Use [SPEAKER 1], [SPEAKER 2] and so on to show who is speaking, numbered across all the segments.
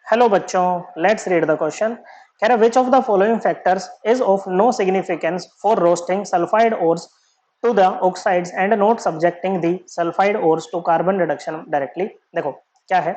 [SPEAKER 1] Hello बच्चों, let's read the question. कह रहे which of the following factors is of no significance for roasting sulphide ores to the oxides and not subjecting the sulphide ores to carbon reduction directly. देखो क्या है,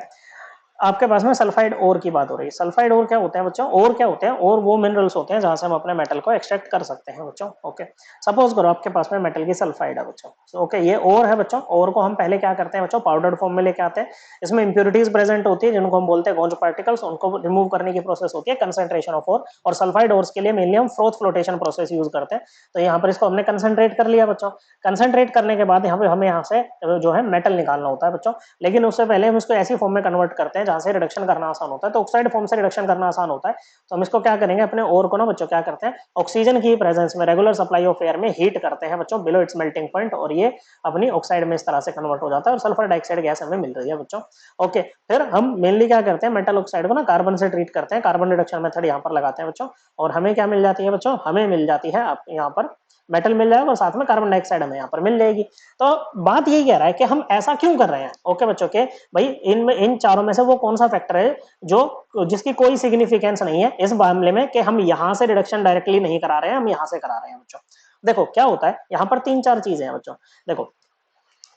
[SPEAKER 1] आपके पास में sulphide ओर की बात हो रही है। सल्फाइड ओर क्या होते हैं बच्चों? ओर क्या होते हैं? और वो मिनरल्स होते हैं जहां से हम अपने मेटल को एक्सट्रैक्ट कर सकते हैं बच्चों। ओके, सपोज करो आपके पास में मेटल की सल्फाइड है बच्चों। ओके, ये ओर है बच्चों। ओर को हम पहले क्या करते हैं बच्चों? पाउडर्ड फॉर्म में लेके आते हैं। इसमें इंप्योरिटीज प्रेजेंट होती है जिनको हम बोलते हैं गॉन्ज पार्टिकल्स। उनको रिमूव करने की प्रोसेस होती है कंसंट्रेशन ऑफ ओर। और सल्फाइड ओर्स के लिए मेनली हम फ्रोथ फ्लोटेशन प्रोसेस यूज करते हैं। तो यहाँ पर इसको हमने कंसंट्रेट कर लिया बच्चों। कंसंट्रेट करने के बाद यहाँ पे हमें यहाँ से जो है मेटल निकालना होता है बच्चों। लेकिन उससे पहले हम इसको ऐसी फॉर्म में कन्वर्ट करते हैं जहां से रिडक्शन करना आसान होता है। तो ऑक्साइड फॉर्म से रिडक्शन करना आसान होता है। तो हम इसको क्या करेंगे, अपने ओर को ना बच्चों क्या करते हैं, ऑक्सीजन की प्रेजेंस में रेगुलर सप्लाई ऑफ एयर में हीट करते हैं बच्चों बिलो इट्स मेल्टिंग पॉइंट, और ये अपनी ऑक्साइड में इस तरह से कन्वर्ट हो जाता है और सल्फर डाइऑक्साइड गैस हमें मिल रही है बच्चों। ओके, फिर हम मेनली क्या करते हैं, मेटल ऑक्साइड को ना कार्बन से ट्रीट करते हैं। कार्बन रिडक्शन मेथड यहाँ पर लगाते हैं बच्चों, और हमें क्या मिल जाती है बच्चों? हमें मिल जाती है यहाँ पर मेटल मिल जाएगा और साथ में कार्बन डाइऑक्साइड हमें यहाँ पर मिल जाएगी। तो बात यही कह रहा है कि हम ऐसा क्यों कर रहे हैं। ओके बच्चों के भाई, इन चारों में से वो कौन सा फैक्टर है जो जिसकी कोई सिग्निफिकेंस नहीं है इस मामले में कि हम यहां से रिडक्शन डायरेक्टली नहीं करा रहे हैं, हम यहां से करा रहे हैं बच्चों। देखो क्या होता है, यहाँ पर तीन चार चीजें हैं बच्चों। देखो,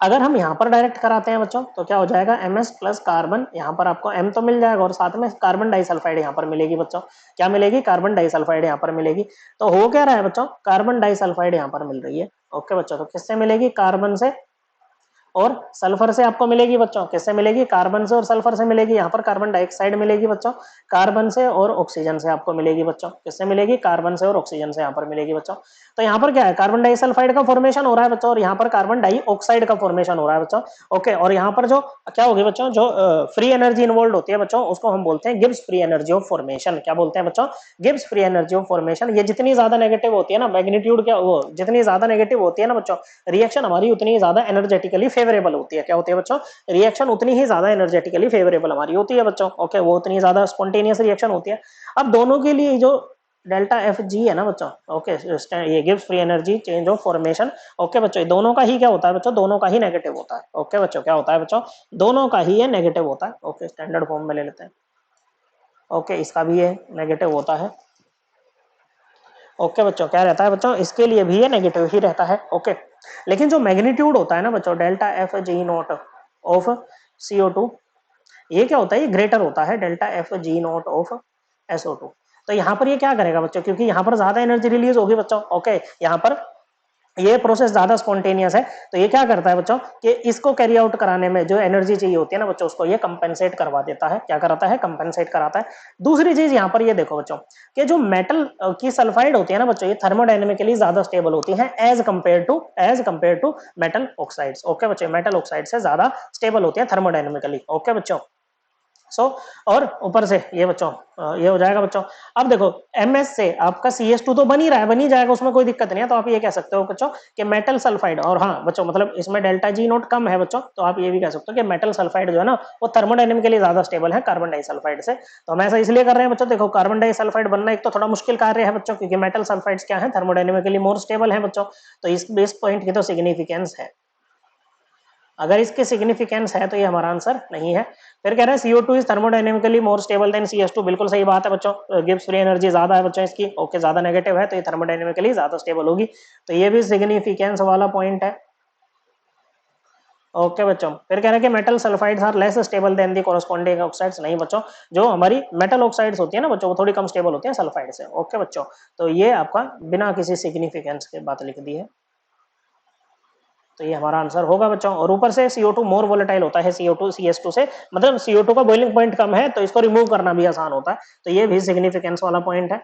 [SPEAKER 1] अगर हम यहाँ पर डायरेक्ट कराते हैं बच्चों तो क्या हो जाएगा, Ms प्लस कार्बन, यहाँ पर आपको M तो मिल जाएगा और साथ में कार्बन डाइसल्फाइड यहाँ पर मिलेगी बच्चों। क्या मिलेगी? कार्बन डाइसल्फाइड यहाँ पर मिलेगी। तो हो क्या रहा है बच्चों, कार्बन डाइसल्फाइड यहाँ पर मिल रही है। ओके बच्चों, तो किससे मिलेगी? कार्बन से और सल्फर से आपको मिलेगी बच्चों। किससे मिलेगी? कार्बन से और सल्फर से मिलेगी। यहाँ पर कार्बन डाइऑक्साइड मिलेगी बच्चों। कार्बन से और ऑक्सीजन से आपको मिलेगी बच्चों। किससे मिलेगी? कार्बन से और ऑक्सीजन से यहाँ पर मिलेगी बच्चों। तो यहाँ पर क्या है, कार्बन डाइसल्फाइड का फॉर्मेशन हो रहा है बच्चों, और यहाँ पर कार्बन डाइऑक्साइड का फॉर्मेशन हो रहा है बच्चों। ओके, और यहाँ पर जो क्या होगी बच्चों, जो फ्री एनर्जी इन्वॉल्व होती है बच्चों, उसको हम बोलते हैं Gibbs free energy of formation. क्या बोलते हैं बच्चों? Gibbs free energy of formation. ये जितनी ज्यादा नेगेटिव होती है ना, मैग्नीट्यूड क्या वो जितनी ज्यादा नेगेटिव होती है ना बच्चों, रिएक्शन हमारी उतनी ज्यादा एनर्जेटिकली फेवरेबल होती है। क्या होती है बच्चों? रिएक्शन उतनी ही ज्यादा एनर्जेटिकली फेवरेबल हमारी होती है बच्चों। ओके, वो उतनी ज्यादा स्पॉन्टेनियस रिएक्शन होती है। अब दोनों के लिए जो डेल्टा एफ जी है ना बच्चों, ओके, ये gives free energy change of formation. Okay बच्चों, ये दोनों का ही क्या होता है बच्चों? दोनों का ही नेगेटिव होता है। ओके बच्चों, क्या होता है बच्चों? दोनों का ही ये नेगेटिव होता है। ओके, स्टैंडर्ड फॉर्म में ले लेते हैं। ओके, इसका भी ये नेगेटिव होता है। ओके बच्चों, क्या रहता है बच्चों? इसके लिए भी ये नेगेटिव ही रहता है। ओके, लेकिन जो मैग्नीट्यूड होता है ना बच्चों, delta F G not of CO2, ये क्या होता है? ये ग्रेटर होता है delta F G not of SO2। तो यहाँ पर ये क्या करेगा बच्चों, क्योंकि यहाँ पर ज्यादा एनर्जी रिलीज होगी बच्चों। ओके, यहाँ पर ये प्रोसेस ज्यादा स्पॉन्टेनियस है, तो ये क्या करता है बच्चों कि इसको कैरी आउट कराने में जो एनर्जी चाहिए होती है ना बच्चों, उसको ये कंपेंसेट करवा देता है। क्या कराता है? कंपेंसेट कराता है। दूसरी चीज यहाँ पर ये देखो बच्चों कि जो मेटल की सल्फाइड होती है ना बच्चों, ये थर्मोडायनेमिकली ज्यादा स्टेबल होती है as compare to metal oxides. Okay बच्चों, मेटल ऑक्साइड से ज्यादा स्टेबल होती है थर्मोडायनेमिकली। ओके बच्चों, और ऊपर से ये बच्चों ये हो जाएगा बच्चों। अब देखो, MS से आपका CS2 तो बन ही रहा है, बन ही जाएगा, उसमें कोई दिक्कत नहीं है। तो आप ये कह सकते हो बच्चों कि मेटल सल्फाइड, और हाँ बच्चों मतलब इसमें डेल्टा जी नोट कम है बच्चों, तो आप ये भी कह सकते हो कि मेटल सल्फाइड जो है ना, वो थर्मोडायनेमिकली ज्यादा स्टेबल है कार्बन डाइसल्फाइड से। तो हम ऐसा इसलिए कर रहे हैं बच्चों, देखो कार्बन डाइसल्फाइड बनना एक तो थोड़ा मुश्किल कार्य है बच्चों, क्योंकि मेटल सल्फाइड्स क्या है, थर्मोडायनेमिकली मोर स्टेबल है बच्चों। तो इस पॉइंट की तो सिग्निफिकेंस है। अगर इसके सिग्निफिकेंस है तो ये हमारा आंसर नहीं है। फिर कह रहे हैं CO2 is thermodynamically more stable then CS2। बिल्कुल सही बात है बच्चों, गिब्स फ्री एनर्जी ज्यादा है बच्चों इसकी। ओके, ज्यादा नेगेटिव है तो ये थर्मोडायनेमिकली ज्यादा स्टेबल होगी। तो ये भी सिग्निफिकेंस वाला पॉइंट है। ओके बच्चों, फिर कह रहे हैं कि metal sulphides are less stable than the corresponding oxides. नहीं बच्चों, जो हमारी मेटल ऑक्साइड्स होती है ना बच्चों, वो थोड़ी कम स्टेबल होती है सल्फाइड से। ओके बच्चों, तो ये आपका बिना किसी सिग्निफिकेंस के बात लिख दी है। तो ये हमारा आंसर होगा बच्चों। और ऊपर से CO2 मोर वोलेटाइल होता है CO2 CS2 से, मतलब CO2 का बॉइलिंग पॉइंट कम है तो इसको रिमूव करना भी आसान होता है। तो ये भी सिग्निफिकेंस वाला पॉइंट है।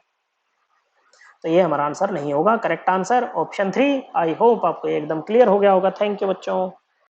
[SPEAKER 1] तो ये हमारा आंसर नहीं होगा। Correct answer option 3। I hope आपको एकदम क्लियर हो गया होगा। थैंक यू बच्चों।